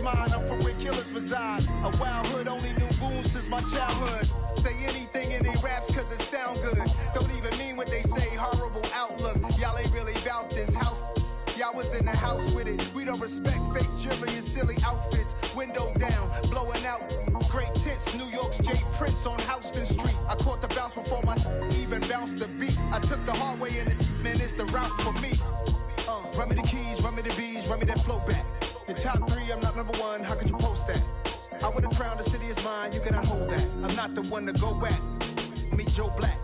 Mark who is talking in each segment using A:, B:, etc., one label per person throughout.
A: mine. I'm from where killers reside. A wild hood, only knew goons since my childhood. Say anything in they raps cause it sound good. Don't even mean what they say, horrible outlook. Y'all ain't really about this house. Y'all was in the house with it. We don't respect fake jewelry and silly outfits. Window down, blowing out great tits. New York's J. Prince on Houston Street. I caught the bounce before my even bounced the beat. I took the hard way in it, man, it's the route for me. Run me the keys, run me the bees, run me that flow back. In top 3, I'm not number 1, how could you post that? I would have crowned the city is mine, you cannot hold that. I'm not the one to go back. Meet Joe Black.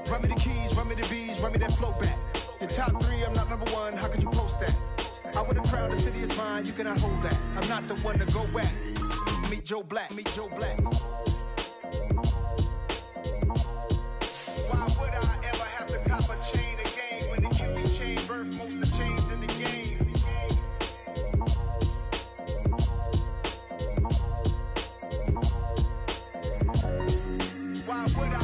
A: Run me the keys, run me the bees, run me that flow back. In top 3, I'm not number 1, how could you post that? I would have crowned the city is mine, you cannot hold that. I'm not the one to go back. Meet Joe Black, meet Joe Black. Why would I ever have to cop a chain again when the QB chain birth most of chains in the game? Why would I?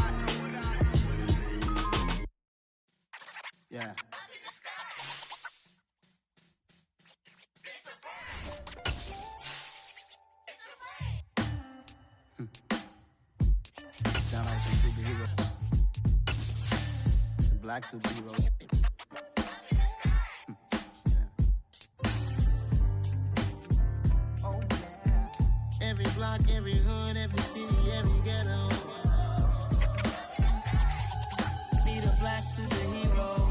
A: Yeah. Sound like some superheroes. Some black superheroes. Oh, yeah. Every block, every hood, every city, every ghetto. Need a black superhero.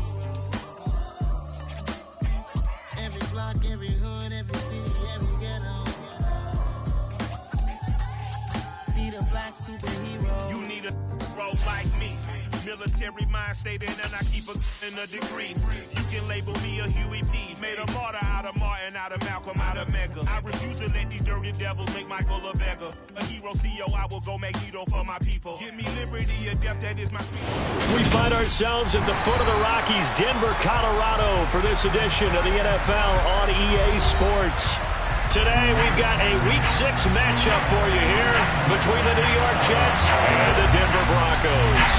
A: Every block, every hood, every city, every ghetto. Need a black superhero.
B: You need a bro like me. Military mind stated, and I keep a degree. You can label me a Huey P. Made a martyr out of Martin, out of Malcolm, out of Mega. I refuse to let these dirty devils make Michael a beggar. A hero CEO, I will go Magneto for my people. Give me liberty or death, that is my creed.
C: We find ourselves at the foot of the Rockies, Denver, Colorado, for this edition of the NFL on EA Sports. Today, we've got a Week 6 matchup for you here between the New York Jets and the Denver Broncos.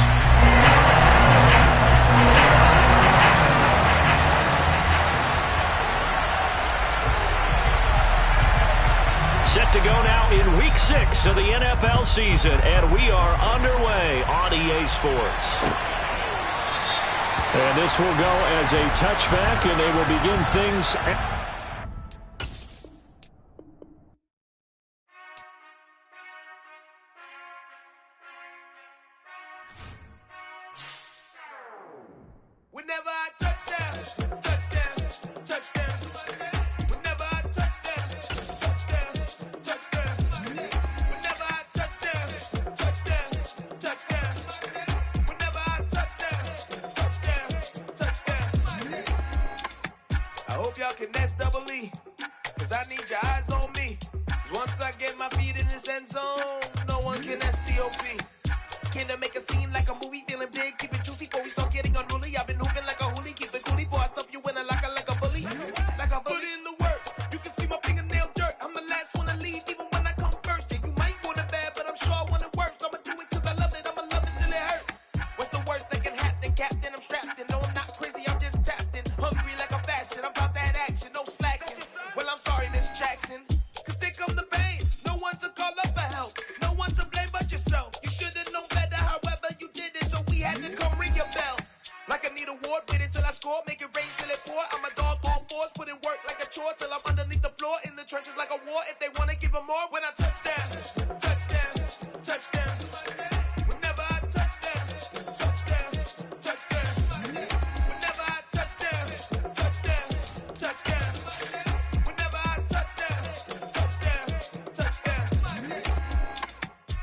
C: Set to go now in Week 6 of the NFL season, and we are underway on EA Sports. And this will go as a touchback, and they will begin things.
B: Whenever I touchdown, touchdown, touchdown. Whenever I touchdown, touchdown, touchdown. Whenever I touchdown, touchdown, touchdown. Whenever I touchdown, touchdown, touchdown. I hope y'all can nest double E, cause I need your eyes on me. Cause once I get my feet in this end zone, no one can STOP. Can I make a scene like a movie, feeling big, keep it juicy before we start getting unruly. I've been hooping like a hoolie, keep it coolie before I stuff you in a locker like a bully. Like a bully. Put in the work, you can see my fingernail dirt. I'm the last one to leave, even when I come first. Yeah, you might want it bad, but I'm sure I want it worse. I'ma do it cause I love it, I'ma love it till it hurts. What's the worst that can happen, Captain? I'm strapped in, no I'm not crazy, I'm just tapped in. Hungry like a fashion, I'm about that action, no slacking. Well, I'm sorry, Miss Jackson, cause here come the pain. No one to call up for help, no one to blame but yourself. You should've known better, however you did it, so we had to come ring your bell. Like I need a ward, wait until I score, make it rain till it pour. I'm a dog on fours, put in work like a chore till I'm underneath the floor, in the trenches like a war. If they wanna give them more, when I touchdown, touchdown, touchdown. Whenever I touchdown, touchdown, touchdown. Whenever I touchdown, touchdown, touchdown. Whenever I touchdown, touchdown, touchdown.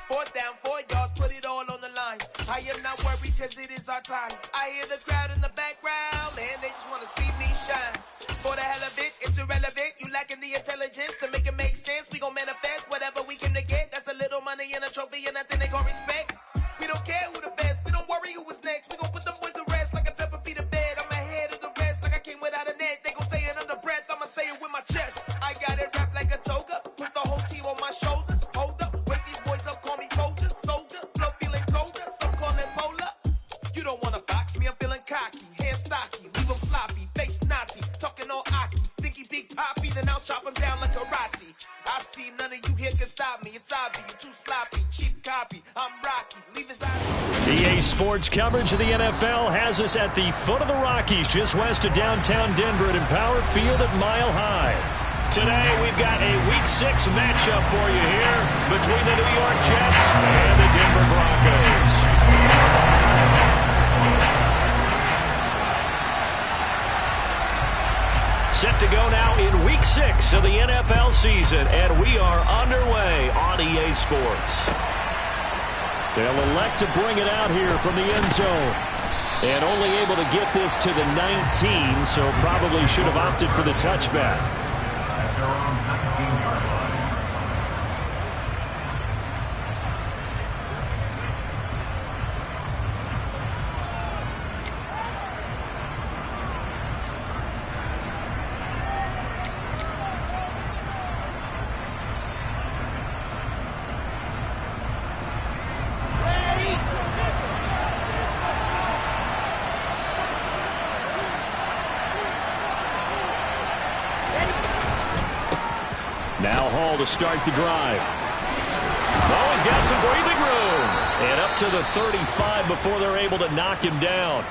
B: 4th down, 4 yards, put it all on the line. I am not worried cause it is our time. I hear the crowd in the background, man, they just wanna see me shine. For the hell of it, it's irrelevant. You lacking the intelligence to make it make sense. We gon' manifest whatever we came to get. That's a little money and a trophy and nothing they gon' respect. We don't care who the best, we don't worry who is next. We gon' put them boys to rest like a 10-feet of bed. I'm ahead of the rest like I came without a net. They gon' say it under breath, I'ma say it with my chest. I got it wrapped like a toga, put the whole team on my shoulders. Hold up, wake these boys up, call me soldier, soldier. Flow feeling colder, some call it polar. You don't wanna box me, I'm feeling cocky. Hair stocky, leave him floppy, face naughty. Talking all aki, think he big poppy, then I'll chop him down like karate. I see none of you here can stop me. It's obvious, you too sloppy, cheap copy. I'm Rocky, leave this out.
C: EA Sports coverage of the NFL has us at the foot of the Rockies, just west of downtown Denver at Empower Field at Mile High. Today, we've got a Week 6 matchup for you here between the New York Jets and the Denver Broncos. Set to go now in Week 6 of the NFL season, and we are underway on EA Sports. They'll elect to bring it out here from the end zone. And only able to get this to the 19, so probably should have opted for the touchback. Now Hall to start the drive. Oh, he's got some breathing room. And up to the 35 before they're able to knock him down.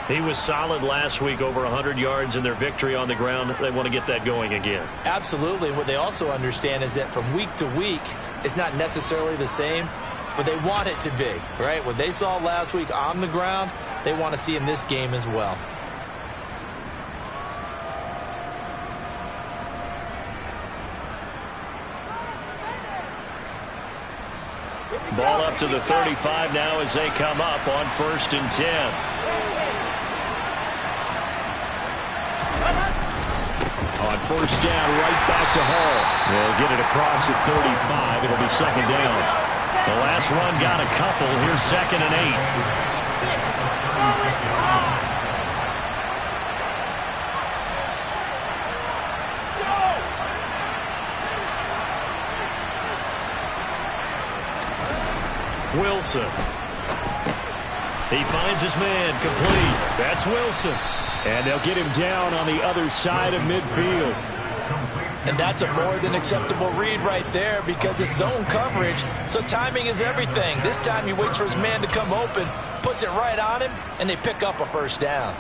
C: He was solid last week, over 100 yards in their victory on the ground. They want to get that going again.
D: Absolutely. What they also understand is that from week to week, it's not necessarily the same, but they want it to be, right? What they saw last week on the ground, they want to see in this game as well.
C: Ball up to the 35 now as they come up on 1st and 10. On 1st down, right back to Hall. They'll get it across the 35. It'll be 2nd down. The last run got a couple. Here's 2nd and 8. Wilson. He finds his man, complete. That's Wilson. And they'll get him down on the other side of midfield.
D: And that's a more than acceptable read right there because it's zone coverage, so timing is everything. This time he waits for his man to come open, puts it right on him, and they pick up a 1st down.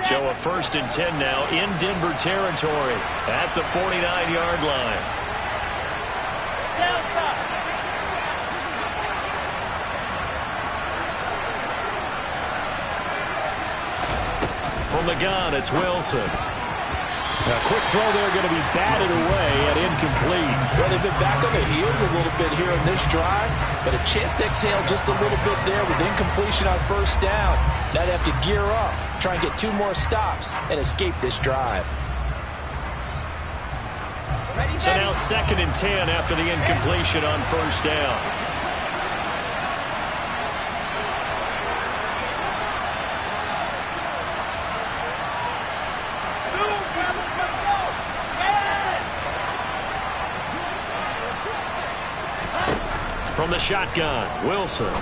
C: So a 1st and 10 now in Denver territory at the 49-yard line. From the gun, it's Wilson. A quick throw there going to be batted away and incomplete.
D: Well, they've been back on their heels a little bit here in this drive, but a chance to exhale just a little bit there with incompletion on 1st down. Now they have to gear up, try and get 2 more stops, and escape this drive.
C: So now 2nd and 10 after the incompletion on 1st down. From the shotgun, Wilson.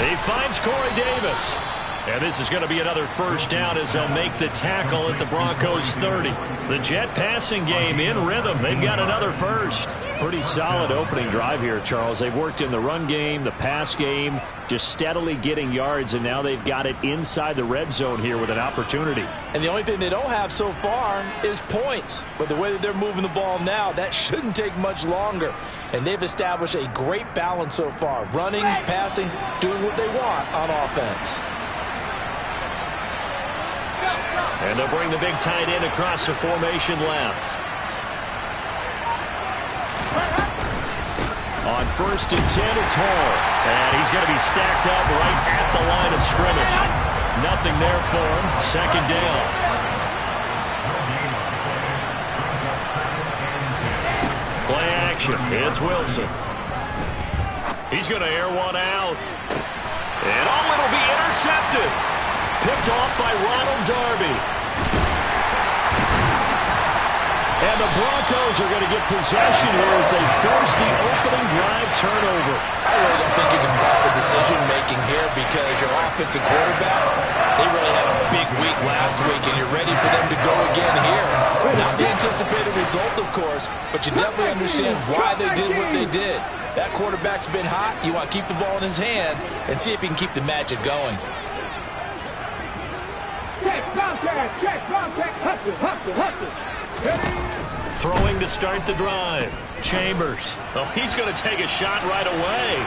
C: He finds Corey Davis. And this is going to be another 1st down as they'll make the tackle at the Broncos 30. The Jet passing game in rhythm. They've got another 1st. Pretty solid opening drive here, Charles. They've worked in the run game, the pass game, just steadily getting yards, and now they've got it inside the red zone here with an opportunity.
D: And the only thing they don't have so far is points. But the way that they're moving the ball now, that shouldn't take much longer. And they've established a great balance so far. Running, passing, doing what they want on offense.
C: And they'll bring the big tight end across the formation left. On 1st and 10, it's Hall. And he's going to be stacked up right at the line of scrimmage. Nothing there for him. 2nd down. Play action. It's Wilson. He's going to air one out. And oh, it'll be intercepted. Picked off by Ronald Darby. And the Broncos are going to get possession here as they force the opening drive turnover.
D: I really don't think you can fault the decision-making here because your offensive quarterback, they really had a big week last week, and you're ready for them to go again here. Not the anticipated result, of course, but you definitely understand why they did what they did. That quarterback's been hot. You want to keep the ball in his hands and see if he can keep the magic going.
B: Check, contact, hustle, hustle, hustle.
C: Throwing to start the drive. Chambers. Oh, he's going to take a shot right away.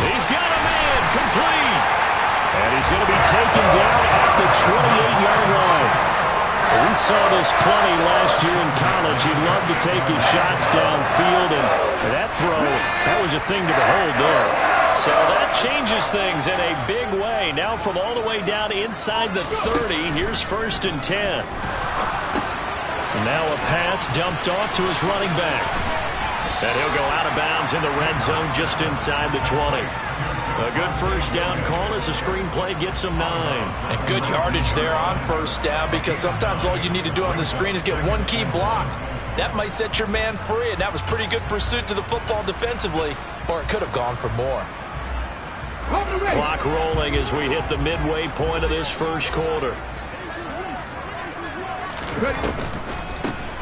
C: He's got a man complete. And he's going to be taken down at the 28-yard line. We saw this plenty last year in college. He loved to take his shots downfield, and that throw, that was a thing to behold there. So that changes things in a big way. Now from all the way down inside the 30, here's 1st and 10. Now a pass dumped off to his running back. And he'll go out of bounds in the red zone just inside the 20. A good first down call as the screen play gets him 9.
D: And good yardage there on first down because sometimes all you need to do on the screen is get one key block. That might set your man free, and that was pretty good pursuit to the football defensively, or it could have gone for more.
C: Clock rolling as we hit the midway point of this first quarter.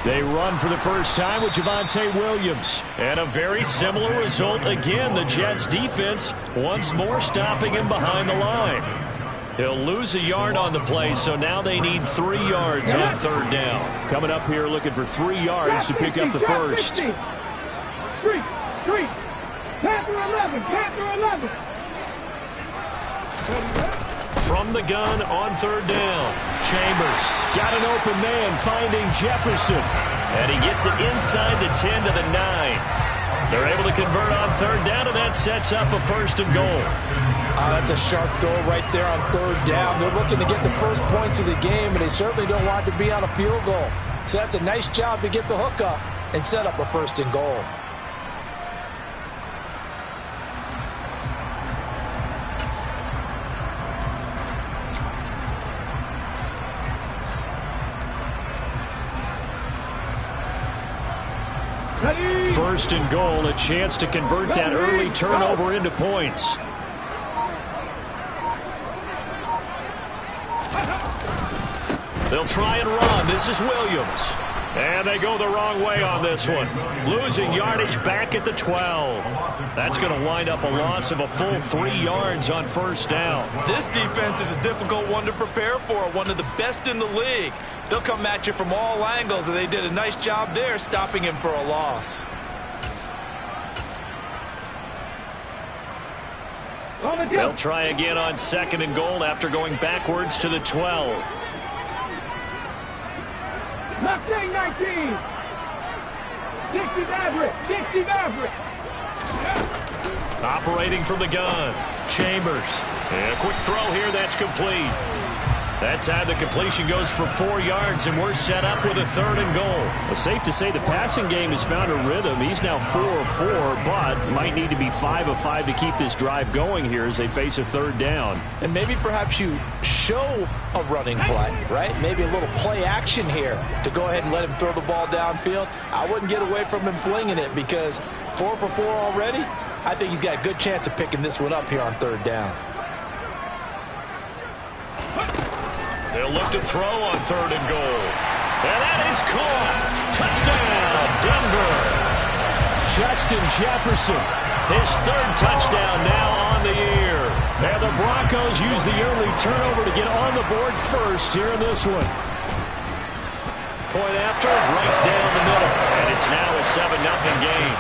C: They run for the first time with Javonte Williams. And a very similar result again. The Jets defense once more stopping him behind the line. He'll lose a yard on the play, so now they need 3 yards on 3rd down. Coming up here looking for 3 yards to pick up the first.
B: Street. Panther 11.
C: From the gun on 3rd down. Chambers got an open man finding Jefferson. And he gets it inside the 10 to the 9. They're able to convert on 3rd down, and that sets up a 1st and goal.
D: That's a sharp throw right there on 3rd down. They're looking to get the first points of the game, and they certainly don't want to be on a field goal. So that's a nice job to get the hook up and set up a 1st and goal.
C: First and goal, a chance to convert that early turnover into points. They'll try and run. This is Williams. And they go the wrong way on this one. Losing yardage back at the 12. That's going to wind up a loss of a full 3 yards on 1st down.
D: This defense is a difficult one to prepare for, one of the best in the league. They'll come at you from all angles, and they did a nice job there stopping him for a loss.
C: They'll try again on 2nd and goal after going backwards to the 12.
B: Mustang 19. 60 Maverick.
C: Operating from the gun. Chambers. And a quick throw here that's complete. That time the completion goes for 4 yards, and we're set up with a 3rd and goal. Well, safe to say the passing game has found a rhythm. He's now 4 of 4, but might need to be 5 of 5 to keep this drive going here as they face a 3rd down.
D: And maybe perhaps you show a running play, right? Maybe a little play action here to go ahead and let him throw the ball downfield. I wouldn't get away from him flinging it because 4 for 4 already. I think he's got a good chance of picking this one up here on 3rd down.
C: They'll look to throw on 3rd and goal. And that is caught. Touchdown, Denver. Justin Jefferson, his 3rd touchdown now on the year. And the Broncos use the early turnover to get on the board first here in this one. Point after, right down the middle. And it's now a 7-0 game.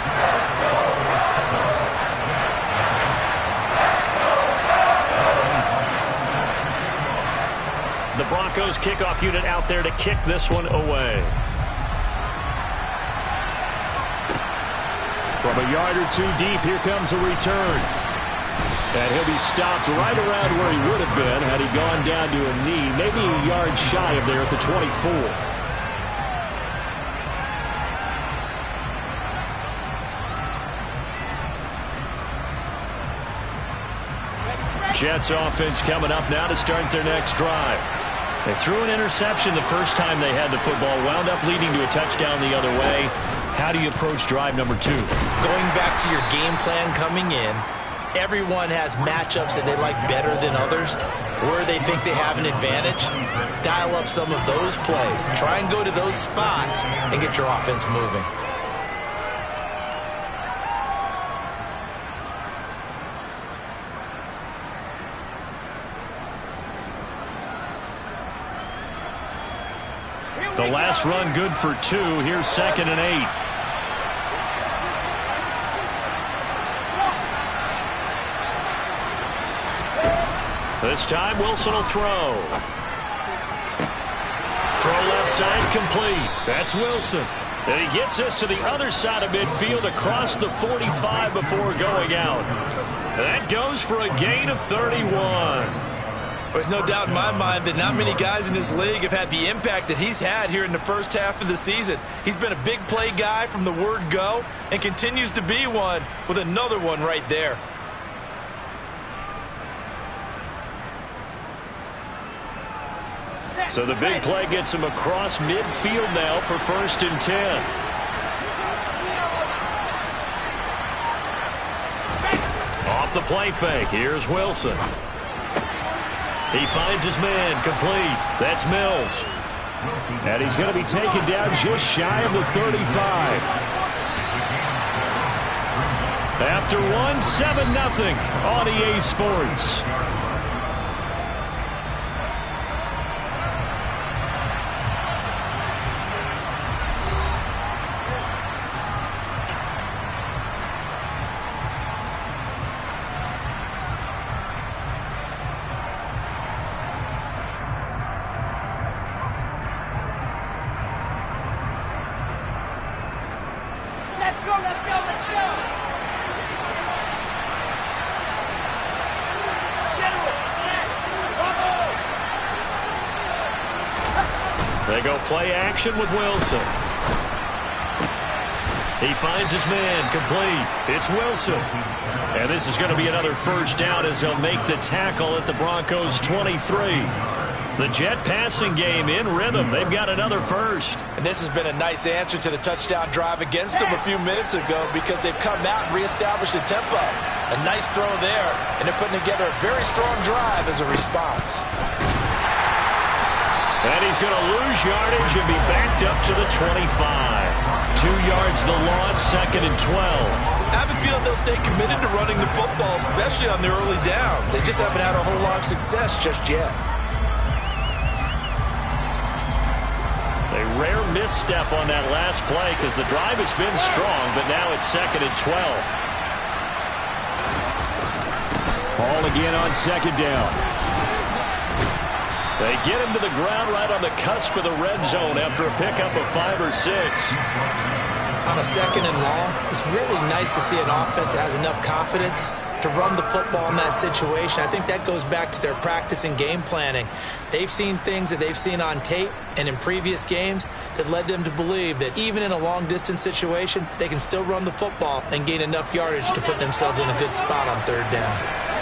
C: The Broncos kickoff unit out there to kick this one away. From a yard or 2 deep, here comes a return. And he'll be stopped right around where he would have been had he gone down to a knee, maybe a yard shy of there at the 24. Jets offense coming up now to start their next drive. They threw an interception the first time they had the football, wound up leading to a touchdown the other way. How do you approach drive number 2?
D: Going back to your game plan coming in, everyone has matchups that they like better than others, where they think they have an advantage. Dial up some of those plays. Try and go to those spots and get your offense moving.
C: The last run good for 2. Here's 2nd and 8. This time Wilson will throw. Throw left side complete. That's Wilson. And he gets us to the other side of midfield across the 45 before going out. That goes for a gain of 31.
D: There's no doubt in my mind that not many guys in this league have had the impact that he's had here in the first half of the season. He's been a big play guy from the word go and continues to be one with another one right there.
C: So the big play gets him across midfield now for 1st and 10. Off the play fake. Here's Wilson. He finds his man complete. That's Mills. And he's going to be taken down just shy of the 35. After 7-0 on EA Sports. They go play action with Wilson. He finds his man complete. It's Wilson. And this is going to be another first down as they'll make the tackle at the Broncos 23. The Jet passing game in rhythm. They've got another first.
D: And this has been a nice answer to the touchdown drive against them a few minutes ago because they've come out and reestablished the tempo. A nice throw there, and they're putting together a very strong drive as a response.
C: And he's going to lose yardage and be backed up to the 25. 2 yards the loss, 2nd and 12.
D: I have a feeling they'll stay committed to running the football, especially on their early downs. They just haven't had a whole lot of success just yet.
C: A rare misstep on that last play because the drive has been strong, but now it's 2nd and 12. Ball again on 2nd down. They get him to the ground right on the cusp of the red zone after a pickup of 5 or 6.
D: On a 2nd and long, it's really nice to see an offense that has enough confidence to run the football in that situation. I think that goes back to their practice and game planning. They've seen things that they've seen on tape and in previous games that led them to believe that even in a long-distance situation, they can still run the football and gain enough yardage to put themselves in a good spot on 3rd down.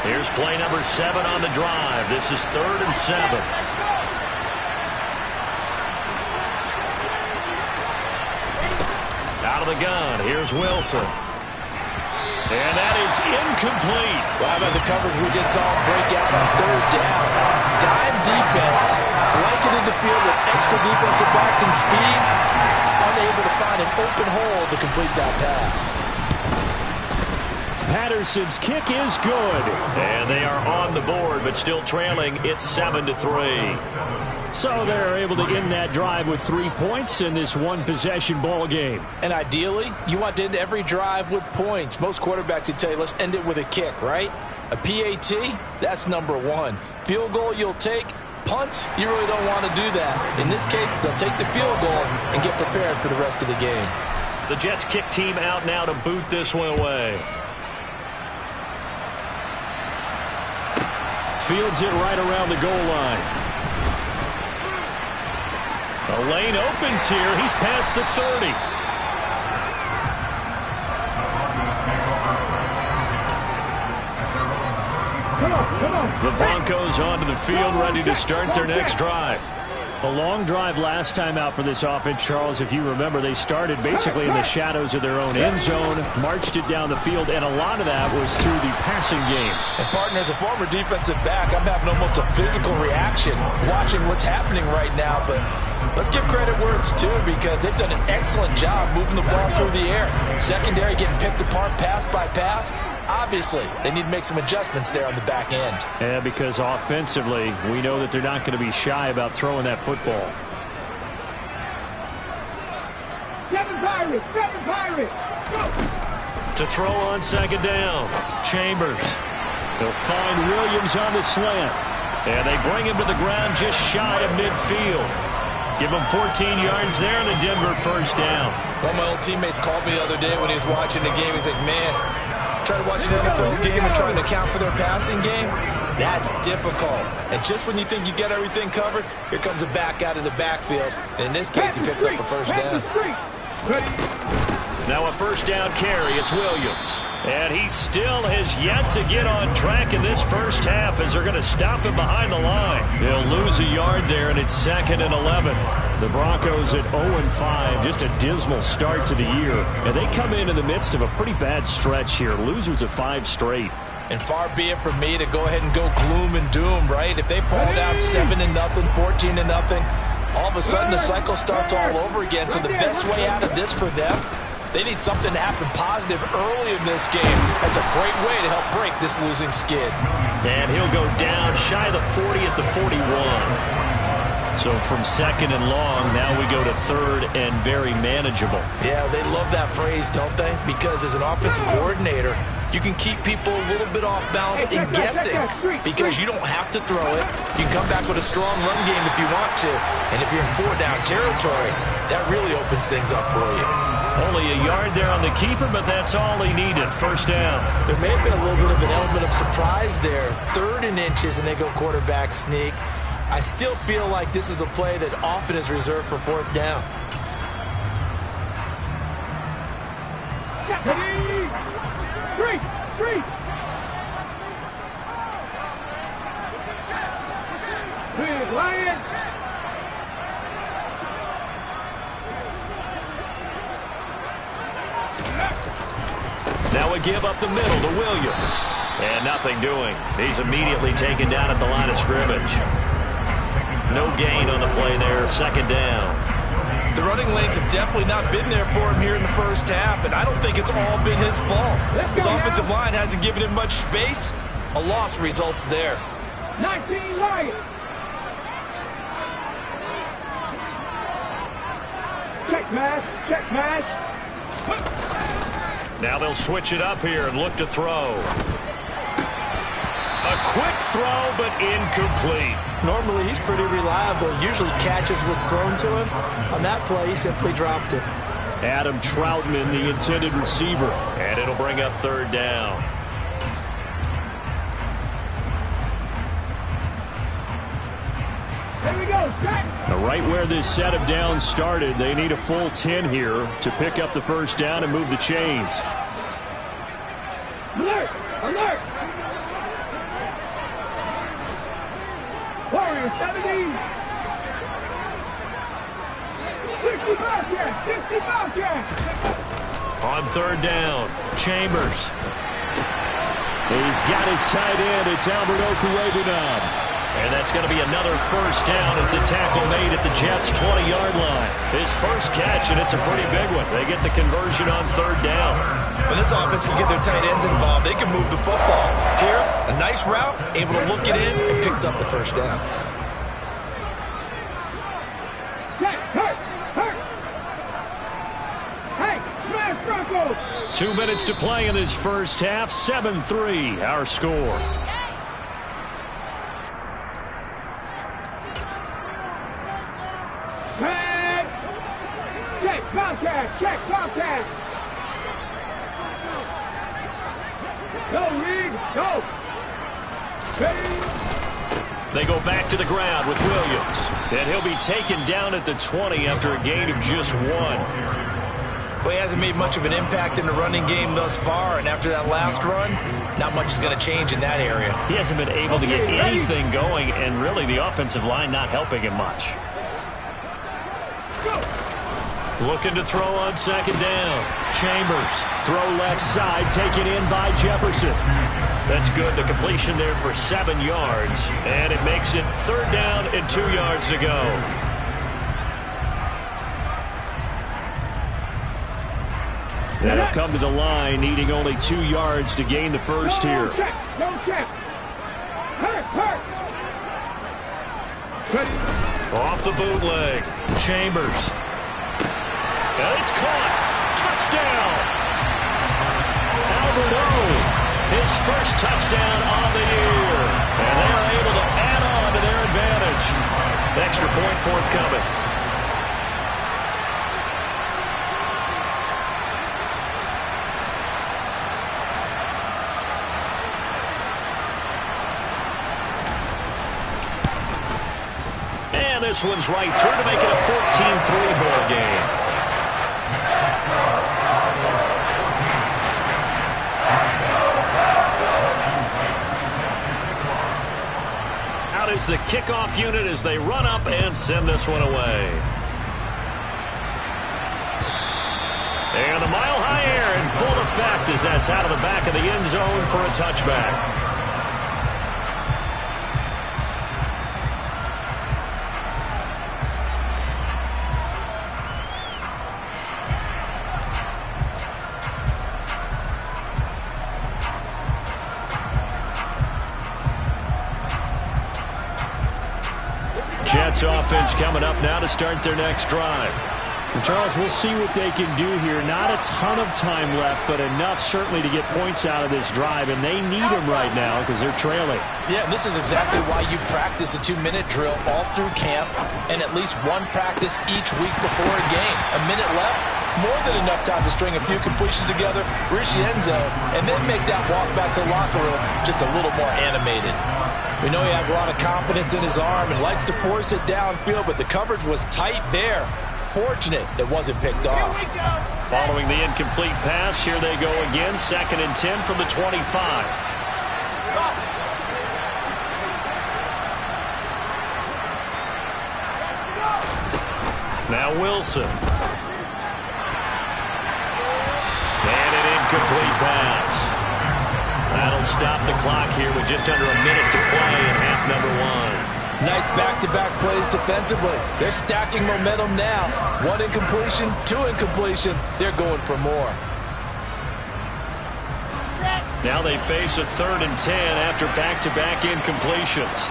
C: Here's play number 7 on the drive. This is 3rd and 7. Out of the gun, here's Wilson. And that is incomplete.
D: Well, how about the coverage we just saw break out on 3rd down? Dime defense, blanketed the field with extra defensive backs and speed, unable to find an open hole to complete that pass.
C: Patterson's kick is good. And they are on the board, but still trailing. It's 7-3. So they're able to end that drive with 3 points in this one-possession ball game.
D: And ideally, you want to end every drive with points. Most quarterbacks would tell you, let's end it with a kick, right? A PAT, that's number 1. Field goal you'll take. Punts, you really don't want to do that. In this case, they'll take the field goal and get prepared for the rest of the game.
C: The Jets kick team out now to boot this one away. Fields it right around the goal line. The lane opens here. He's past the 30.
E: Come on.
C: The Broncos onto the field, ready to start their next drive. A long drive last time out for this offense, Charles. If you remember, they started basically in the shadows of their own end zone, marched it down the field, and a lot of that was through the passing game.
D: And, partner, as a former defensive back, I'm having almost a physical reaction watching what's happening right now. But let's give credit where it's due, because they've done an excellent job moving the ball through the air. Secondary getting picked apart pass by pass. Obviously, they need to make some adjustments there on the back end.
C: Yeah, because offensively, we know that they're not going to be shy about throwing that football.
B: Seven Pirates! Go!
C: To throw on second down, Chambers. They'll find Williams on the slant. And they bring him to the ground just shy of midfield. Give him 14 yards there, and the Denver first down.
D: One of my old teammates called me the other day when he was watching the game. He's like, man, trying to watch an NFL game and trying to account for their passing game, that's difficult. And just when you think you get everything covered, here comes a back out of the backfield. And in this case, he picks up a first down.
C: Now a first down carry. It's Williams. And he still has yet to get on track in this first half, as they're going to stop him behind the line. They'll lose a yard there, and it's 2nd and 11. The Broncos at 0-5, just a dismal start to the year. And they come in the midst of a pretty bad stretch here. Losers of 5 straight.
D: And far be it from me to go ahead and go gloom and doom, right? If they fall down 7-0, 14-0, all of a sudden the cycle starts all over again. So the best way out of this for them, they need something to happen positive early in this game. That's a great way to help break this losing skid.
C: And he'll go down shy of the 40 at the 41. So from 2nd and long, now we go to 3rd and very manageable.
D: Yeah, they love that phrase, don't they? Because as an offensive coordinator, you can keep people a little bit off balance and guessing, because you don't have to throw it. You can come back with a strong run game if you want to. And if you're in 4-down territory, that really opens things up for you.
C: Only a yard there on the keeper, but that's all he needed. First down.
D: There may have been a little bit of an element of surprise there. 3rd and inches, and they go quarterback sneak. I still feel like this is a play that often is reserved for 4th down.
B: Three. Big Lion.
C: Now a give up the middle to Williams. And nothing doing. He's immediately taken down at the line of scrimmage. No gain on the play there. 2nd down.
D: The running lanes have definitely not been there for him here in the first half, and I don't think it's all been his fault. His offensive line hasn't given him much space. A loss results there.
B: 19 Lions. Check pass.
C: Now they'll switch it up here and look to throw. A quick throw, but incomplete.
D: Normally, he's pretty reliable. Usually catches what's thrown to him. On that play, he simply dropped it.
C: Adam Troutman, the intended receiver. And it'll bring up 3rd down.
B: Here we go, set.
C: Now, right where this set of downs started, they need a full 10 here to pick up the first down and move the chains.
B: Alert! Warriors 70. 65 yards.
C: On 3rd down, Chambers. He's got his tight end. It's Albert Okwuegbunam. And that's going to be another first down as the tackle made at the Jets' 20-yard line. His first catch, and it's a pretty big one. They get the conversion on 3rd down.
D: When this offense can get their tight ends involved, they can move the football. Here, a nice route, able to look it in, and picks up the first down.
B: Hey, smash Broncos!
C: 2 minutes to play in this first half. 7-3, our score.
B: Check, Bobcat. Go, Reed, go.
C: They go back to the ground with Williams. And he'll be taken down at the 20 after a gain of just 1.
D: Well, he hasn't made much of an impact in the running game thus far, and after that last run, not much is going to change in that area.
C: He hasn't been able to get anything going, and really the offensive line not helping him much. Looking to throw on second down. Chambers, throw left side, taken in by Jefferson. That's good. The completion there for 7 yards, and it makes it 3rd down and 2 yards to go. They'll come to the line, needing only 2 yards to gain the first here. Off the bootleg. Chambers. And it's caught. Touchdown. Albert O. His first touchdown on the year. And they are able to add on to their advantage. Extra point forthcoming. And this one's right through to make it a 14-3 ball game. Out is the kickoff unit as they run up and send this one away. And a mile-high air in full effect as that's out of the back of the end zone for a touchback. Jets offense coming up now to start their next drive.
E: And Charles, we'll see what they can do here. Not a ton of time left, but enough certainly to get points out of this drive, and they need them right now because they're trailing.
D: Yeah, this is exactly why you practice a 2-minute drill all through camp and at least one practice each week before a game. A minute left, more than enough time to string a few completions together, reach the end zone, and then make that walk back to the locker room just a little more animated. We know he has a lot of confidence in his arm and likes to force it downfield, but the coverage was tight there. Fortunate it wasn't picked off.
C: Following the incomplete pass, here they go again. 2nd and 10 from the 25. Now Wilson. And an incomplete pass. That'll stop the clock here with just under a minute to play in half number 1.
D: Nice back-to-back plays defensively. They're stacking momentum now. 1 incompletion, 2 incompletion. They're going for more.
C: Now they face a 3rd and 10 after back-to-back incompletions.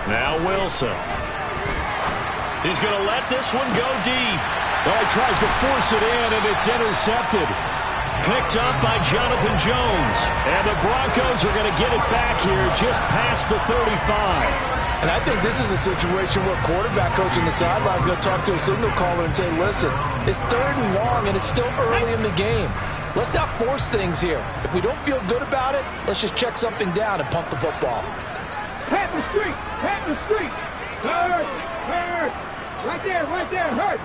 C: Now Wilson. He's going to let this one go deep.
E: Well, he tries to force it in, and it's intercepted.
C: Picked up by Jonathan Jones.
E: And the Broncos are going to get it back here just past the 35.
D: And I think this is a situation where quarterback coach on the sideline is going to talk to a signal caller and say, listen, it's 3rd and long, and it's still early in the game. Let's not force things here. If we don't feel good about it, let's just check something down and punt the football.
B: Pat the street! Pat the street! Hurt! Hurt! Right there, hurt!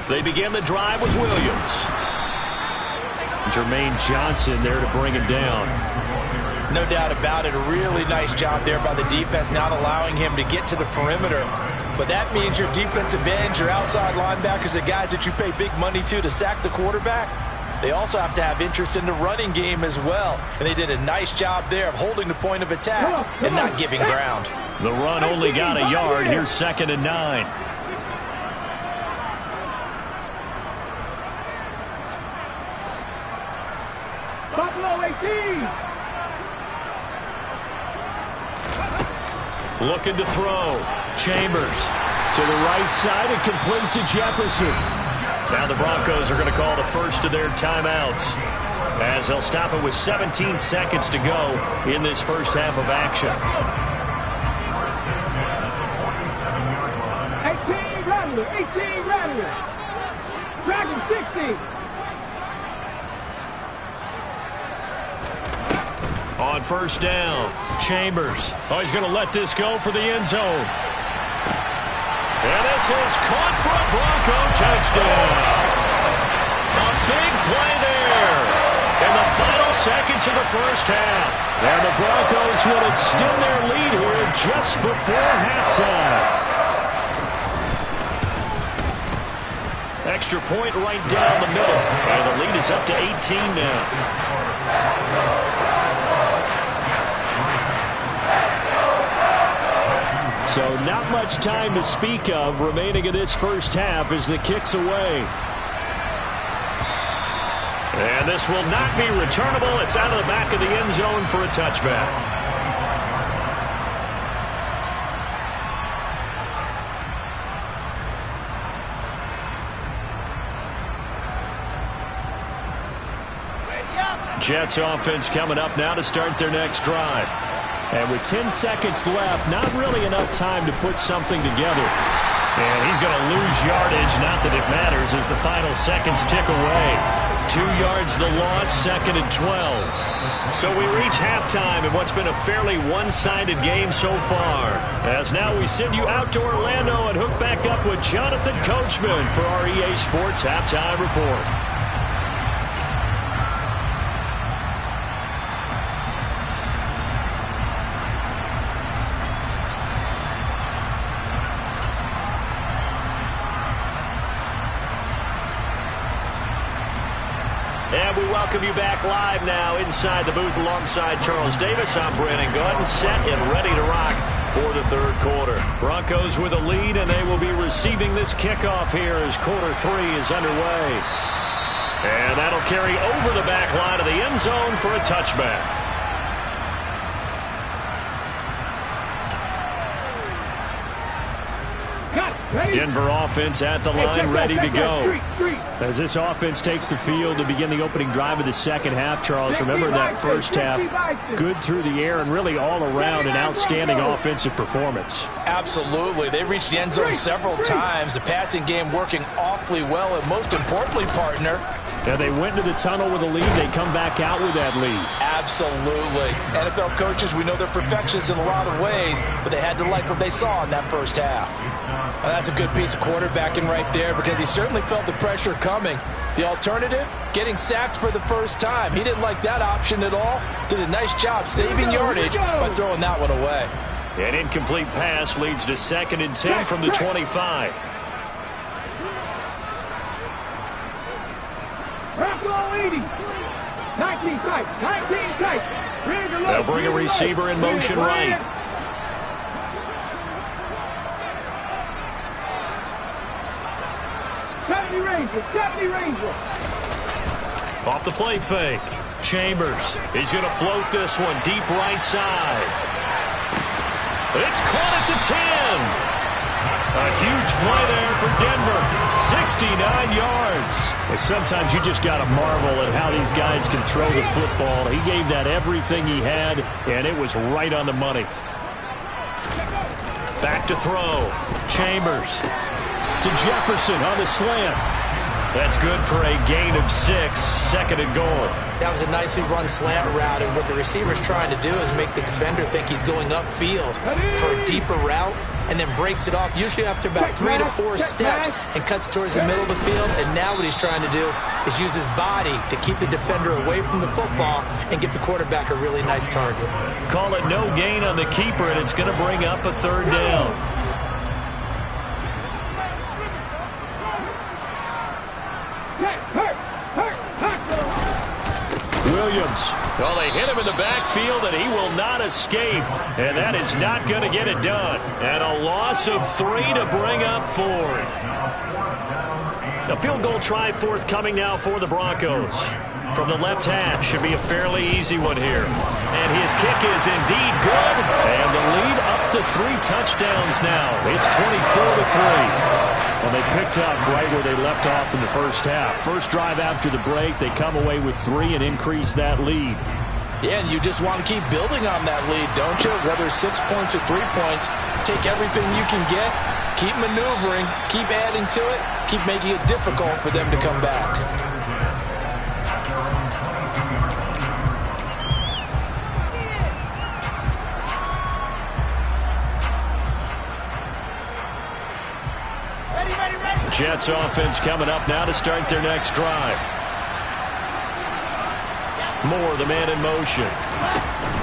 C: They begin the drive with Williams.
E: Jermaine Johnson there to bring him down.
D: No doubt about it. A really nice job there by the defense, not allowing him to get to the perimeter. But that means your defensive ends, your outside linebackers, the guys that you pay big money to sack the quarterback, they also have to have interest in the running game as well. And they did a nice job there of holding the point of attack and not giving ground.
C: The run only got a yard. Here's 2nd and 9.
B: Buffalo 18!
C: Looking to throw. Chambers.
E: To the right side and complete to Jefferson.
C: Now the Broncos are going to call the first of their timeouts, as they'll stop it with 17 seconds to go in this first half of action.
B: 18 Rattler. Dragon 60.
C: On first down, Chambers. Oh, he's going to let this go for the end zone. And this is caught for a Bronco touchdown. A big play there in the final seconds of the first half. And the Broncos will extend their lead here just before halftime. Extra point right down the middle. And the lead is up to 18 now. So not much time to speak of remaining in this first half as the kick's away. And this will not be returnable. It's out of the back of the end zone for a touchback. Jets offense coming up now to start their next drive. And with 10 seconds left, not really enough time to put something together. And he's going to lose yardage, not that it matters, as the final seconds tick away. 2 yards the loss, 2nd and 12. So we reach halftime in what's been a fairly one-sided game so far. As now we send you out to Orlando and hook back up with Jonathan Coachman for our EA Sports Halftime Report. And we welcome you back live now inside the booth alongside Charles Davis. I'm Brandon Gordon, set and ready to rock for the third quarter. Broncos with a lead, and they will be receiving this kickoff here as quarter 3 is underway. And that'll carry over the back line of the end zone for a touchback. Denver offense at the line, ready to go. As this offense takes the field to begin the opening drive of the second half, Charles, remember in that first half, good through the air and really all around an outstanding offensive performance.
D: Absolutely. They reached the end zone several times. The passing game working awfully well, and most importantly, partner,
E: yeah, they went to the tunnel with a lead. They come back out with that lead.
D: Absolutely. NFL coaches, we know they're perfectionists in a lot of ways, but they had to like what they saw in that first half. Well, that's a good piece of quarterbacking right there because he certainly felt the pressure coming. The alternative, getting sacked for the first time. He didn't like that option at all. Did a nice job saving yardage by throwing that one away.
C: An incomplete pass leads to 2nd and 10 from the 25. They'll bring a receiver in motion right. Off the play fake. Chambers. He's going to float this one deep right side. It's caught at the 10. A huge play there for Denver. 69 yards. And sometimes you just got to marvel at how these guys can throw the football. He gave that everything he had, and it was right on the money. Back to throw. Chambers to Jefferson on the slant. That's good for a gain of 6, 2nd and goal.
F: That was a nicely run slant route, and what the receiver's trying to do is make the defender think he's going upfield for a deeper route, and then breaks it off, usually after about 3 to 4 steps, and cuts towards the middle of the field. And now what he's trying to do is use his body to keep the defender away from the football and give the quarterback a really nice target.
C: Call it no gain on the keeper, and it's going to bring up a 3rd down. Williams. Well, they hit him in the backfield, and he will not escape. And that is not going to get it done. And a loss of 3 to bring up 4th. A field goal try forthcoming now for the Broncos. From the left hash, should be a fairly easy one here. And his kick is indeed good. And the lead up to 3 touchdowns now. It's 24-3. Well, they picked up right where they left off in the first half. First drive after the break, they come away with 3 and increase that lead.
D: Yeah, and you just want to keep building on that lead, don't you? Whether it's 6 points or 3 points, take everything you can get, keep maneuvering, keep adding to it, keep making it difficult for them to come back.
C: Jets offense coming up now to start their next drive. Moore, the man in motion.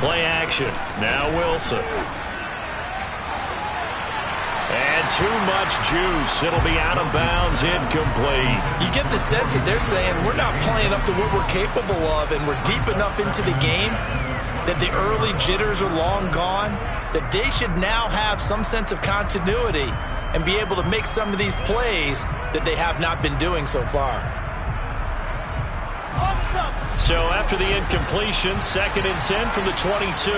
C: Play action. Now Wilson. And too much juice. It'll be out of bounds, incomplete.
F: You get the sense that they're saying we're not playing up to what we're capable of, and we're deep enough into the game that the early jitters are long gone, that they should now have some sense of continuity and be able to make some of these plays that they have not been doing so far.
C: So after the incompletion, 2nd and 10 from the 22.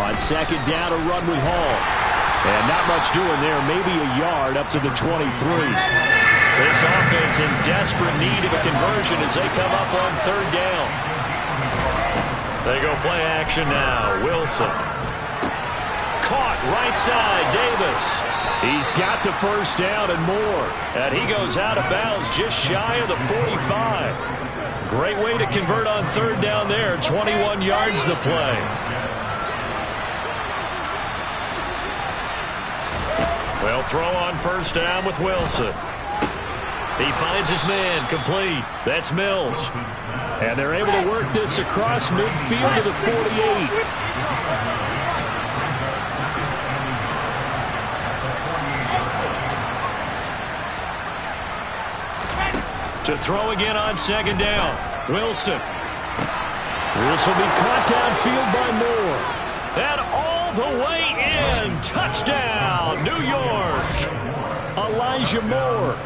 E: On 2nd down, a run with Hall. And not much doing there. Maybe a yard up to the 23.
C: This offense in desperate need of a conversion as they come up on 3rd down. They go play action now. Wilson. Caught right side. Davis.
E: He's got the 1st down and more.
C: And he goes out of bounds just shy of the 45. Great way to convert on 3rd down there. 21 yards to play. Well, throw on 1st down with Wilson. He finds his man, complete. That's Mills.
E: And they're able to work this across midfield to the 48.
C: To throw again on 2nd down. Wilson.
E: This will be caught downfield by Moore.
C: And all the way in. Touchdown, New York.
E: Elijah Moore.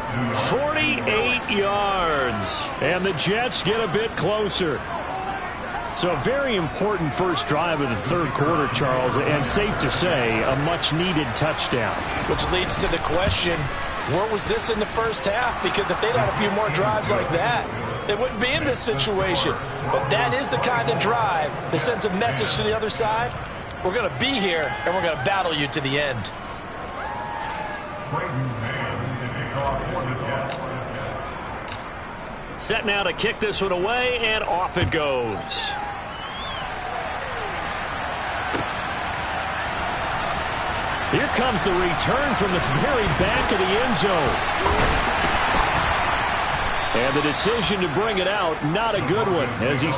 C: 48 yards.
E: And the Jets get a bit closer. So a very important first drive of the 3rd quarter, Charles, and safe to say, a much-needed touchdown.
F: Which leads to the question, where was this in the first half? Because if they'd had a few more drives like that, they wouldn't be in this situation. But that is the kind of drive that sends a message to the other side. We're going to be here, and we're going to battle you to the end.
C: Set now to kick this one away, and off it goes.
E: Here comes the return from the very back of the end zone. And the decision to bring it out, not a good one, as he's...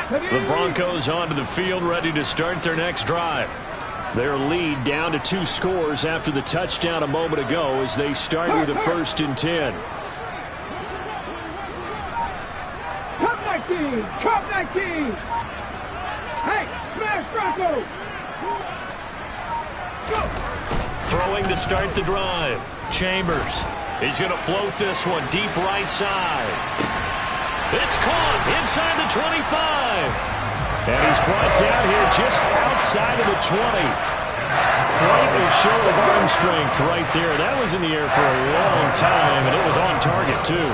C: The Broncos onto the field, ready to start their next drive. Their lead down to 2 scores after the touchdown a moment ago as they start with a 1st and 10.
B: Cup 19! Cup 19! Hey, smash Bronco! Go!
C: Throwing to start the drive. Chambers. He's going to float this one deep right side. It's caught inside the 25.
E: And he's brought down here just outside of the 20. Quite a show of arm strength right there. That was in the air for a long time, and it was on target, too.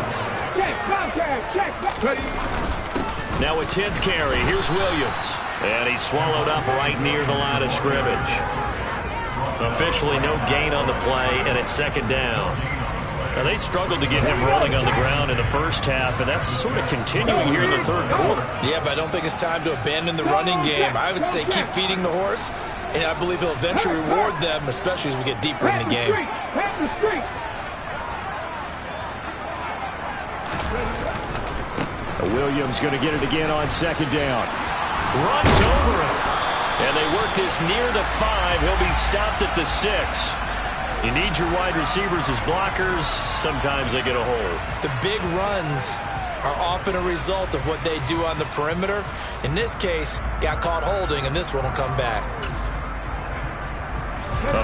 C: Now a 10th carry. Here's Williams. And he's swallowed up right near the line of scrimmage. Officially no gain on the play, and it's 2nd down. Now, they struggled to get him rolling on the ground in the first half, and that's sort of continuing here in the 3rd quarter.
F: Yeah, but I don't think it's time to abandon the running game. I would say keep feeding the horse, and I believe he'll eventually reward them, especially as we get deeper in the game.
E: Williams going to get it again on 2nd down.
C: Runs over him. And they work this near the 5. He'll be stopped at the 6. You need your wide receivers as blockers. Sometimes they get a hold.
F: The big runs are often a result of what they do on the perimeter. In this case, got caught holding, and this one will come back.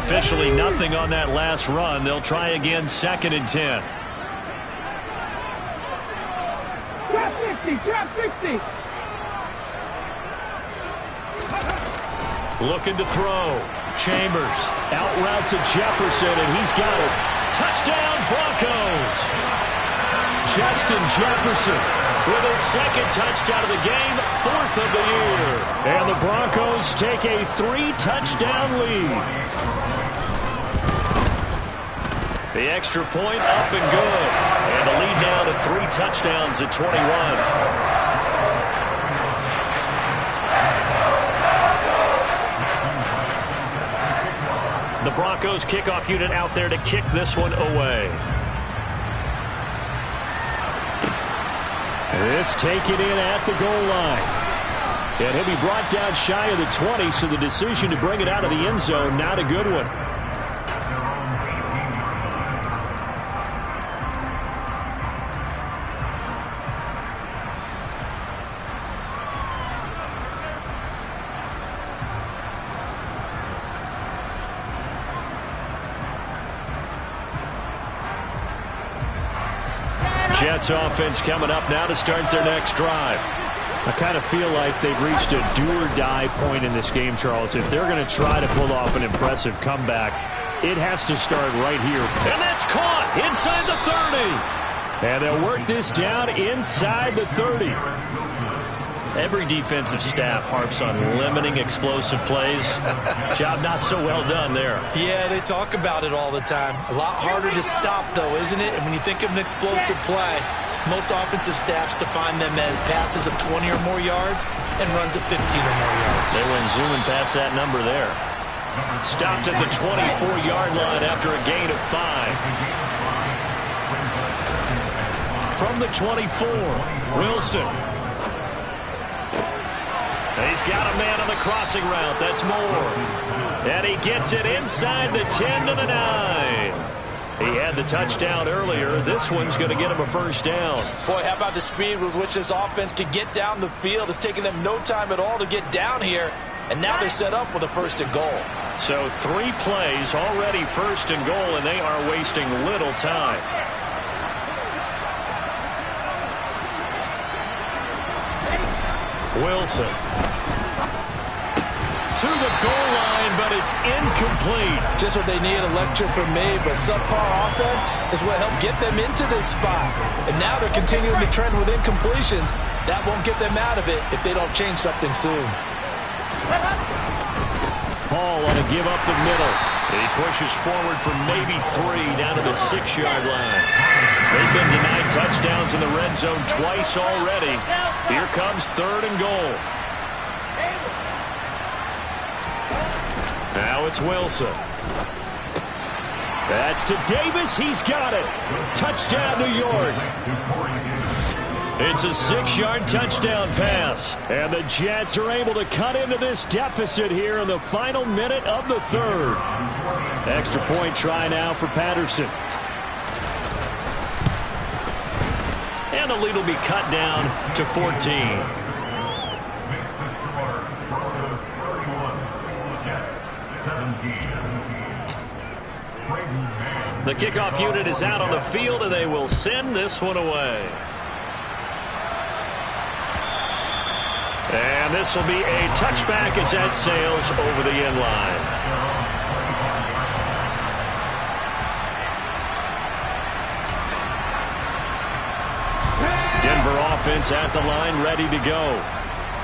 C: Officially nothing on that last run. They'll try again, 2nd and 10.
B: Trap 60, trap 60.
C: Looking to throw. Chambers out route to Jefferson, and he's got it. Touchdown, Broncos. Justin Jefferson with his 2nd touchdown of the game, 4th of the year.
E: And the Broncos take a 3-touchdown lead.
C: The extra point up and good. And the lead now to 3 touchdowns at 21. The Broncos kickoff unit out there to kick this one away.
E: This taken in at the goal line. And he'll be brought down shy of the 20, so the decision to bring it out of the end zone, not a good one.
C: Jets offense coming up now to start their next drive.
E: I kind of feel like they've reached a do-or-die point in this game, Charles. If they're going to try to pull off an impressive comeback, it has to start right here.
C: And that's caught inside the 30.
E: And they'll work this down inside the 30.
C: Every defensive staff harps on limiting explosive plays. Job not so well done there.
F: Yeah, they talk about it all the time. A lot harder to stop, though, isn't it? And when you think of an explosive play, most offensive staffs define them as passes of 20 or more yards and runs of 15 or more yards.
C: They went zooming past that number there. Stopped at the 24-yard line after a gain of 5. From the 24, Wilson. He's got a man on the crossing route. That's Moore. And he gets it inside the 10 to the 9. He had the touchdown earlier. This one's going to get him a first down.
F: Boy, how about the speed with which this offense can get down the field? It's taken them no time at all to get down here. And now they're set up with a 1st and goal.
C: So 3 plays already 1st and goal, and they are wasting little time. Wilson to the goal line, but it's incomplete.
F: Just what they need, a lecture from me, but subpar offense is what helped get them into this spot. And now they're continuing the trend with incompletions. That won't get them out of it if they don't change something soon.
C: Paul on a give up the middle. He pushes forward for maybe 3 down to the 6-yard line. They've been denied touchdowns in the red zone twice already. Here comes 3rd and goal. Now it's Wilson.
E: That's to Davis. He's got it. Touchdown, New York.
C: It's a 6-yard touchdown pass.
E: And the Jets are able to cut into this deficit here in the final minute of the 3rd. Extra point try now for Patterson.
C: And the lead will be cut down to 14. The kickoff unit is out on the field, and they will send this one away. And this will be a touchback as that sails over the end line. Denver offense at the line, ready to go.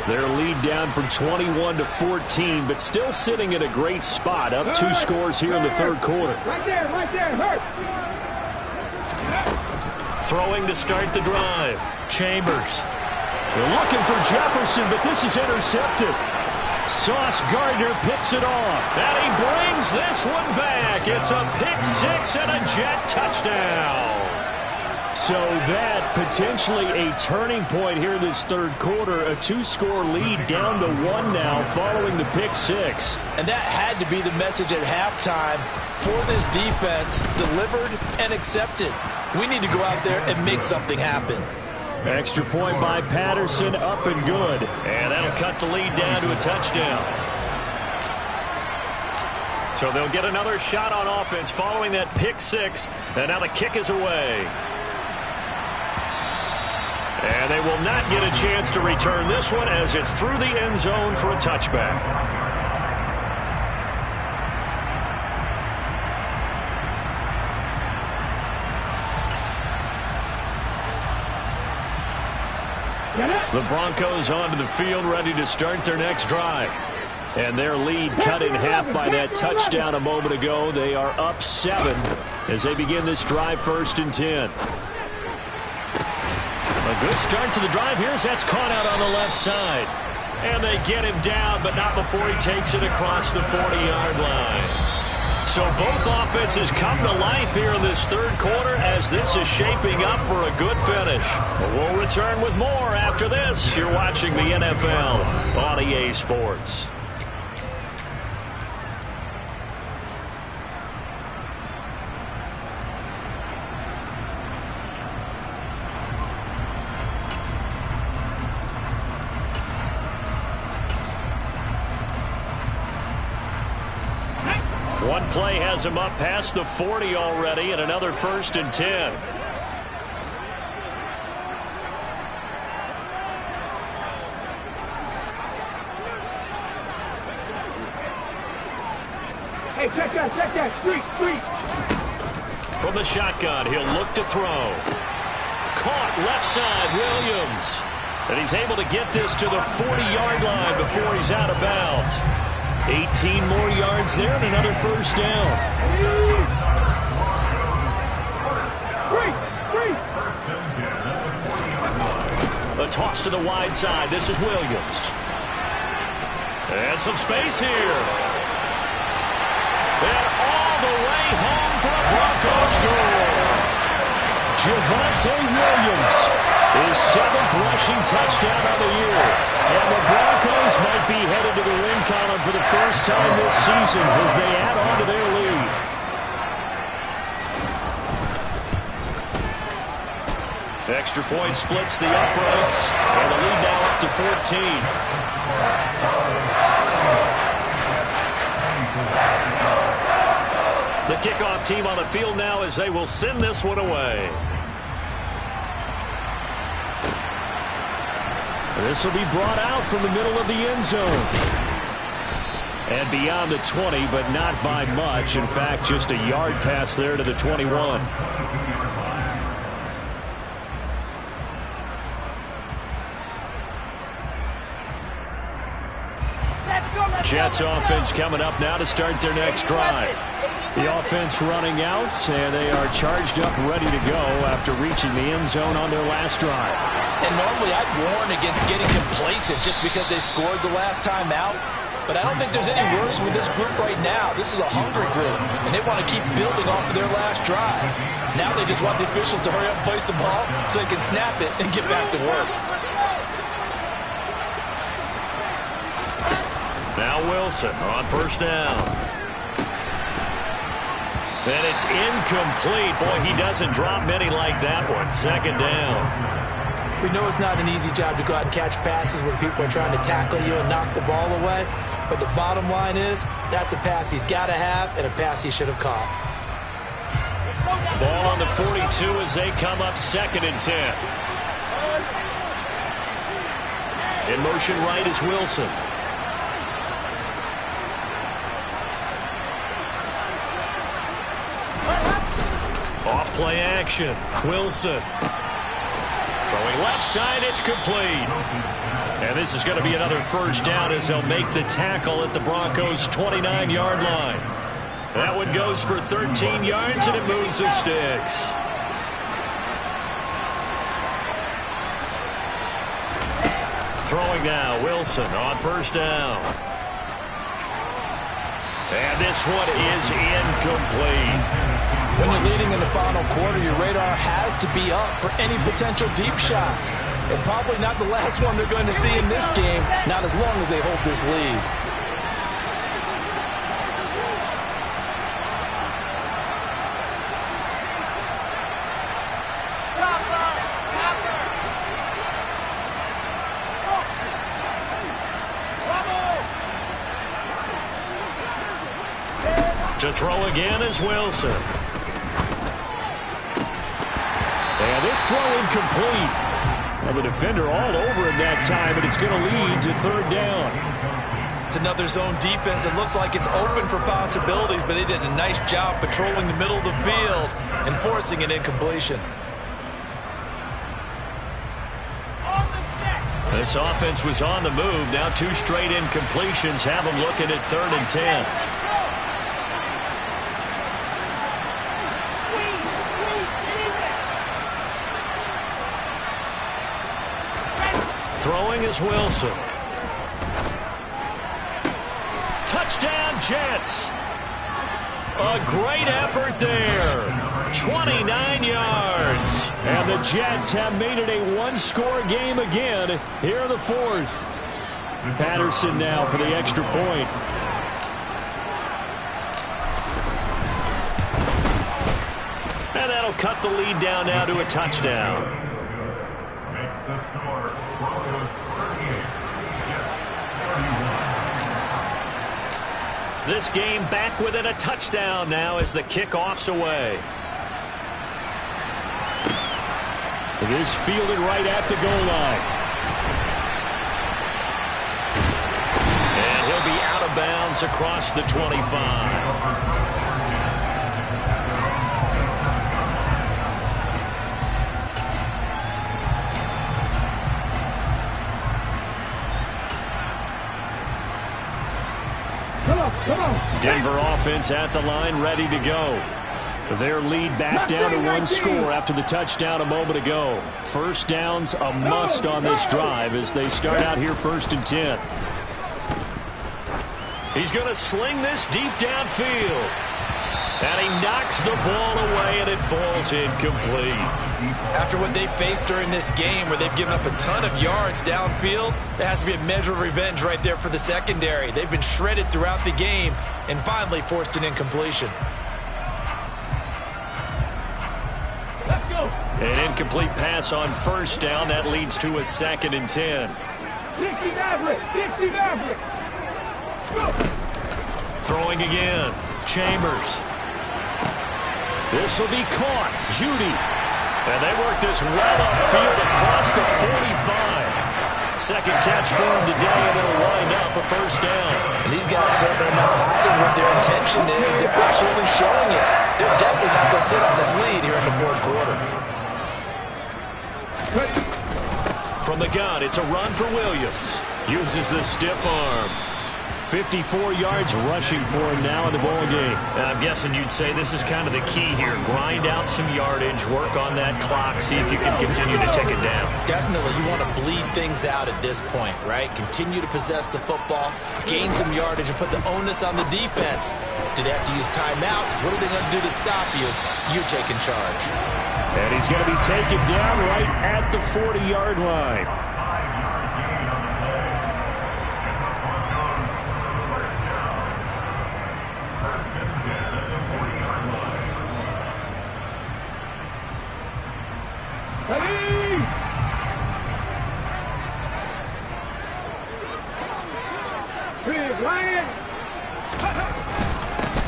C: Their lead down from 21 to 14, but still sitting at a great spot, up 2 scores here in the 3rd quarter.
B: Right there, hurt.
C: Throwing to start the drive. Chambers.
E: They're looking for Jefferson, but this is intercepted. Sauce Gardner picks it off.
C: And he brings this one back. It's a pick 6 and a Jet touchdown. So that potentially a turning point here in this third quarter. A 2-score lead down to 1 now following the pick six.
D: And that had to be the message at halftime for this defense. Delivered and accepted. We need to go out there and make something happen.
C: Extra point by Patterson, up and good. And that'll cut the lead down to a touchdown. So they'll get another shot on offense following that pick six. And now the kick is away. And they will not get a chance to return this one as it's through the end zone for a touchback. The Broncos onto the field, ready to start their next drive. And their lead cut in half by that touchdown a moment ago. They are up 7 as they begin this drive, 1st and 10. A good start to the drive. That's caught out on the left side. And they get him down, but not before he takes it across the 40-yard line. So both offenses come to life here in this third quarter as this is shaping up for a good finish. But we'll return with more after this. You're watching the NFL on EA Sports. One play has him up past the 40 already, and another 1st and 10.
B: Hey, check that. Street.
C: From the shotgun, he'll look to throw. Caught left side, Williams. And he's able to get this to the 40-yard line before he's out of bounds. 18 more yards there and another 1st down. A toss to the wide side. This is Williams. And some space here. And all the way home for a Broncos score. Javonte Williams, his 7th rushing touchdown of the year. And the Broncos might be headed to the win column for the first time this season as they add on to their lead. Extra point splits the uprights, and the lead now up to 14. The kickoff team on the field now as they will send this one away. This will be brought out from the middle of the end zone. And beyond the 20, but not by much. In fact, just a yard pass there to the 21. Jets offense coming up now to start their next drive. The offense running out, and they are charged up, ready to go after reaching the end zone on their last drive.
D: And normally I'd warn against getting complacent just because they scored the last time out. But I don't think there's any worries with this group right now. This is a hungry group, and they want to keep building off of their last drive. Now they just want the officials to hurry up and place the ball so they can snap it and get back to work.
C: Now Wilson on 1st down. And it's incomplete. Boy, he doesn't drop many like that one. 2nd down.
F: We know it's not an easy job to go out and catch passes when people are trying to tackle you and knock the ball away. But the bottom line is, that's a pass he's got to have and a pass he should have caught.
C: Ball on the 42 as they come up 2nd and 10. In motion right is Wilson. Off play action. Wilson. Throwing left side, it's complete. And this is going to be another 1st down as they'll make the tackle at the Broncos' 29-yard line. That one goes for 13 yards, and it moves the sticks. Throwing now, Wilson on 1st down. And this one is incomplete.
D: When you're leading in the final quarter, your radar has to be up for any potential deep shots. And probably not the last one they're going to see in this game, not as long as they hold this lead.
C: To throw again is Wilson. And this throw incomplete. And the defender all over him that time, and it's going to lead to third down.
F: It's another zone defense. It looks like it's open for possibilities, but they did a nice job patrolling the middle of the field and forcing an incompletion.
C: This offense was on the move. Now 2 straight incompletions have them looking at 3rd and 10. Throwing is Wilson. Touchdown, Jets. A great effort there. 29 yards. And the Jets have made it a 1-score game again here in the 4th. Patterson now for the extra point. And that'll cut the lead down now to a touchdown.
G: Makes the score Broncos 38.
C: This game back within a touchdown now as the kickoff's away. It is fielded right at the goal line. And he'll be out of bounds across the 25. Denver offense at the line, ready to go. Their lead back down to 1 score after the touchdown a moment ago. First downs a must on this drive as they start out here 1st and 10. He's going to sling this deep downfield. And he knocks the ball away, and it falls incomplete.
F: After what they faced during this game where they've given up a ton of yards downfield, there has to be a measure of revenge right there for the secondary. They've been shredded throughout the game and finally forced an incompletion.
C: Let's go. An incomplete pass on 1st down. That leads to a 2nd and 10. Throwing again. Chambers. This will be caught. Judy. And they work this well upfield across the 45. Second catch for him today, and it'll wind up a 1st down.
F: And these guys certainly are not hiding what their intention is. They're absolutely showing it. They're definitely not going to sit on this lead here in the 4th quarter.
C: From the gun, it's a run for Williams. Uses the stiff arm. 54 yards rushing for him now in the ball game. And I'm guessing you'd say this is kind of the key here. Grind out some yardage, work on that clock, see if you can continue to tick it down.
F: Definitely, you want to bleed things out at this point, right? Continue to possess the football, gain some yardage, and put the onus on the defense. Do they have to use timeouts? What are they going to do to stop you? You taking charge.
C: And he's going to be taken down right at the 40-yard line.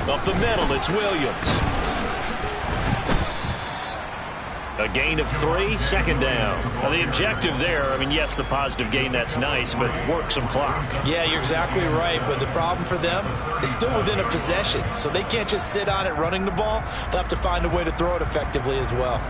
C: Up the middle, it's Williams. A gain of 3, 2nd down. Now the objective there, I mean, yes, the positive gain, that's nice, but work some clock.
F: Yeah, you're exactly right, but the problem for them is still within a possession, so they can't just sit on it running the ball. They'll have to find a way to throw it effectively as well.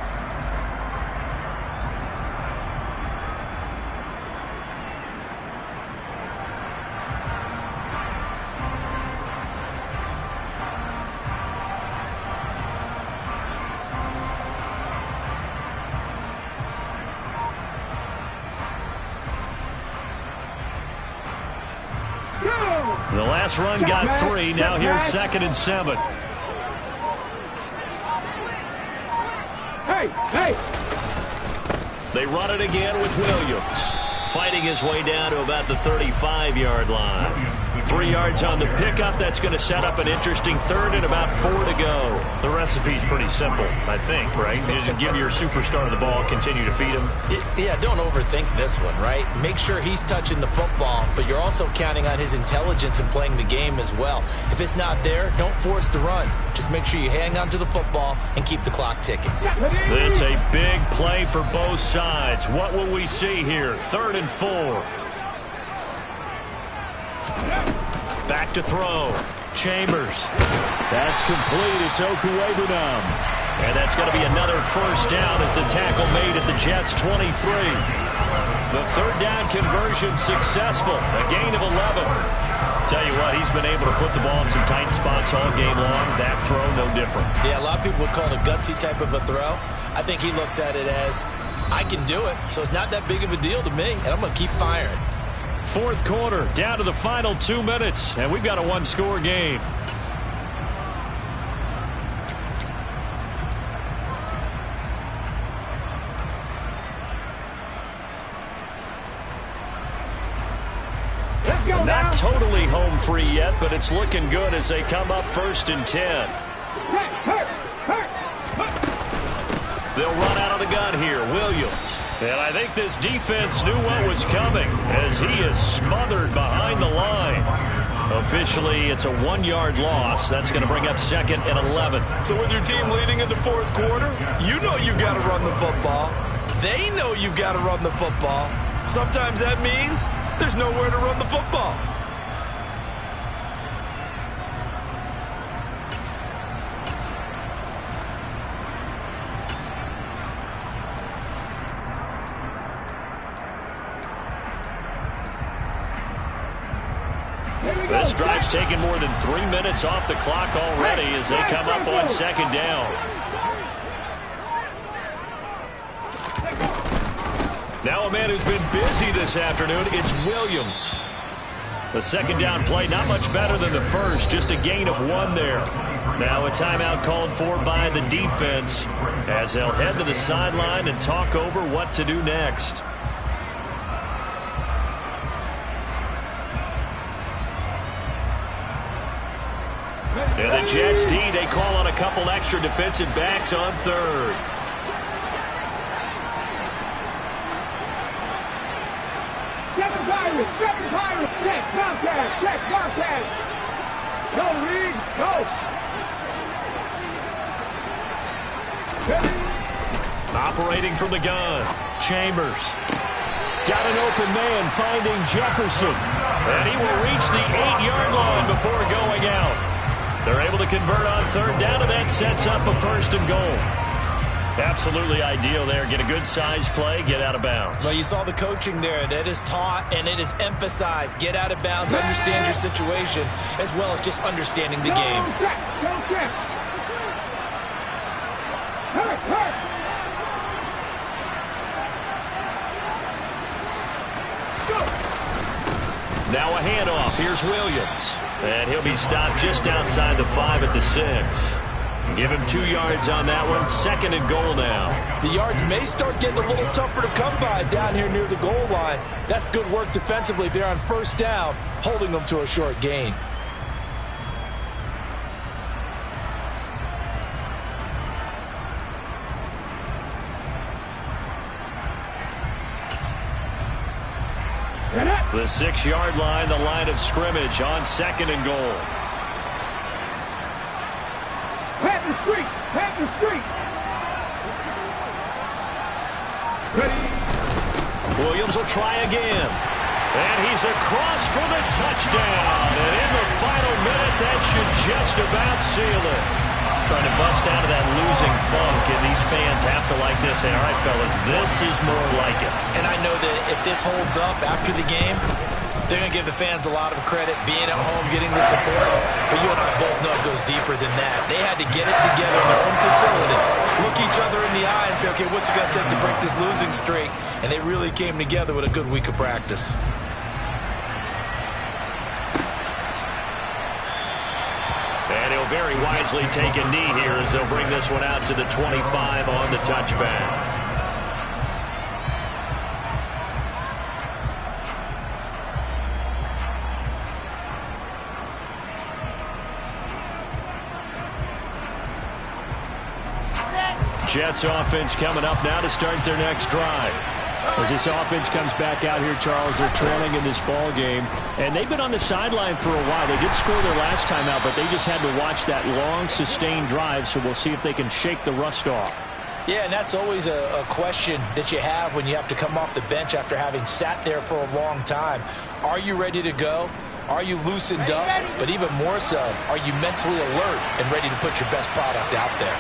C: The last run got 3. Now here's 2nd and 7. They run it again with Williams. Fighting his way down to about the 35-yard line. 3 yards on the pickup. That's going to set up an interesting third and about 4 to go.
E: The recipe's pretty simple, I think, right? You just give your superstar the ball, continue to feed him.
F: Yeah, don't overthink this one, right? Make sure he's touching the football, but you're also counting on his intelligence in playing the game as well. If it's not there, don't force the run. Just make sure you hang on to the football and keep the clock ticking.
C: This a big play for both sides. What will we see here? 3rd and 4. Back to throw. Chambers.
E: That's complete. It's Okuwebunam.
C: And that's going to be another first down as the tackle made at the Jets' 23. The 3rd down conversion successful. A gain of 11. Tell you what, he's been able to put the ball in some tight spots all game long. That throw, no different.
F: Yeah, a lot of people would call it a gutsy type of a throw. I think he looks at it as, I can do it, so it's not that big of a deal to me, and I'm going to keep firing.
C: 4th quarter, down to the final 2 minutes, and we've got a one-score game. Not totally home free yet, but it's looking good as they come up 1st and 10. They'll run out of the gun here. Williams. And I think this defense knew what was coming as he is smothered behind the line. Officially, it's a 1-yard loss. That's going to bring up 2nd and 11.
F: So with your team leading in the 4th quarter, you know you've got to run the football. They know you've got to run the football. Sometimes that means there's nowhere to run the football.
C: This drive's taken more than 3 minutes off the clock already as they come up on 2nd down. Now a man who's been busy this afternoon, it's Williams. The 2nd down play, not much better than the first, just a gain of 1 there. Now a timeout called for by the defense as they'll head to the sideline and talk over what to do next. And the Jets D, they call on a couple extra defensive backs on 3rd.
B: Check, Bobcat. Go, Reed, go.
C: Operating from the gun. Chambers. Got an open man finding Jefferson. And he will reach the 8-yard line before going out. They're able to convert on 3rd down, and that sets up a 1st and goal. Absolutely ideal there. Get a good size play, get out of bounds.
F: Well, you saw the coaching there. That is taught and it is emphasized. Get out of bounds, understand your situation, as well as just understanding the game.
C: Now a handoff. Here's Williams. And he'll be stopped just outside the 5 at the 6. Give him 2 yards on that one. 2nd and goal now.
D: The yards may start getting a little tougher to come by down here near the goal line. That's good work defensively there on 1st down, holding them to a short gain.
C: The 6-yard line, the line of scrimmage on 2nd and goal.
B: Pat the street.
C: Williams will try again. And he's across for the touchdown. And in the final minute, that should just about seal it. Trying to bust out of that losing funk, and these fans have to like this. Say, all right, fellas, this is more like it.
F: And I know that if this holds up after the game, they're going to give the fans a lot of credit, being at home, getting the support. But you and I both know it goes deeper than that. They had to get it together in their own facility, look each other in the eye and say, okay, what's it going to take to break this losing streak? And they really came together with a good week of practice.
C: And he'll very wisely taken knee here as they'll bring this one out to the 25 on the touchback. Jets offense coming up now to start their next drive.
E: As this offense comes back out here, Charles, they're trailing in this ball game, and they've been on the sideline for a while. They did score their last time out, but they just had to watch that long, sustained drive, so we'll see if they can shake the rust off.
D: Yeah, and that's always a question that you have when you have to come off the bench after having sat there for a long time. Are you ready to go? Are you loosened up? But even more so, are you mentally alert and ready to put your best product out there?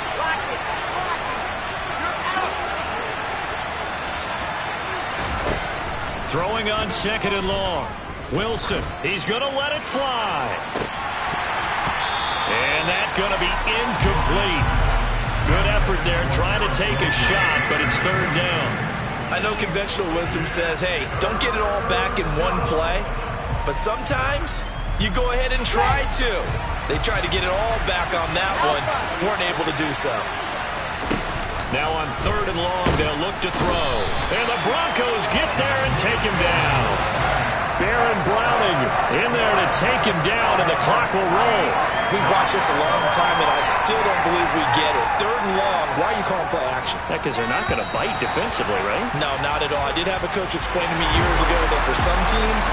C: Throwing on 2nd and long. Wilson, he's going to let it fly. And that's going to be incomplete. Good effort there, trying to take a shot, but it's 3rd down.
D: I know conventional wisdom says, hey, don't get it all back in one play. But sometimes you go ahead and try to. They tried to get it all back on that one. Weren't able to do so.
C: Now on 3rd and long, they'll look to throw. And the Broncos get there and take him down. Baron Browning in there to take him down, and the clock will roll.
D: We've watched this a long time, and I still don't believe we get it. 3rd and long, why are you calling play action?
C: Yeah, because they're not going to bite defensively, right?
D: No, not at all. I did have a coach explain to me years ago that for some teams,